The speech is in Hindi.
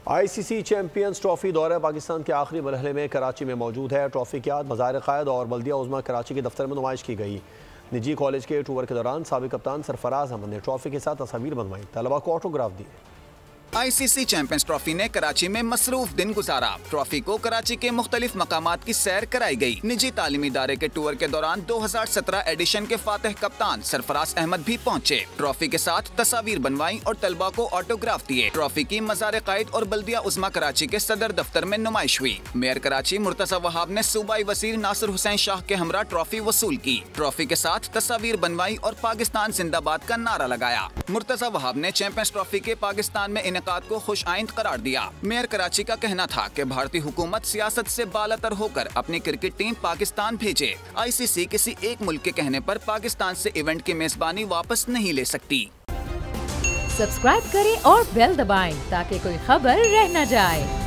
ICC चैंपियंस ट्रॉफी दौरे पाकिस्तान के आखिरी मरहले में कराची में मौजूद है। ट्रॉफी की आज मज़ार क़ायद और बल्दिया उज़्मा कराची के दफ्तर में नुमाइश की गई। निजी कॉलेज के टूर के दौरान साबिक़ कप्तान सरफराज अहमद ने ट्रॉफी के साथ तस्वीर बनवाई, तलबा को ऑटोग्राफ दिए। ICC चैंपियंस ट्रॉफी ने कराची में मसरूफ दिन गुजारा। ट्रॉफी को कराची के मुख्तलिफ मकामात की सैर कराई गई। निजी तालीमी इदारे के टूर के दौरान 2017 एडिशन के फातिह कप्तान सरफराज अहमद भी पहुंचे। ट्रॉफी के साथ तस्वीर बनवाई और तलबा को ऑटोग्राफ दिए। ट्रॉफी की मज़ार क़ायद और बल्दिया उज़्मा कराची के सदर दफ्तर में नुमाइश हुई। मेयर कराची मुर्तज़ा वहाब ने सूबाई वज़ीर नासिर हुसैन शाह के हमरा ट्रॉफी वसूल की। ट्रॉफी के साथ तस्वीर बनवाई और पाकिस्तान जिंदाबाद का नारा लगाया। मुर्तज़ा वहाब ने चैंपियंस ट्रॉफी के पाकिस्तान में को खुश आइंद करार दिया। मेयर कराची का कहना था कि भारतीय हुकूमत सियासत से बालातर होकर अपनी क्रिकेट टीम पाकिस्तान भेजे। ICC किसी एक मुल्क के कहने पर पाकिस्तान से इवेंट की मेजबानी वापस नहीं ले सकती। सब्सक्राइब करें और बेल दबाएं ताकि कोई खबर रह न जाए।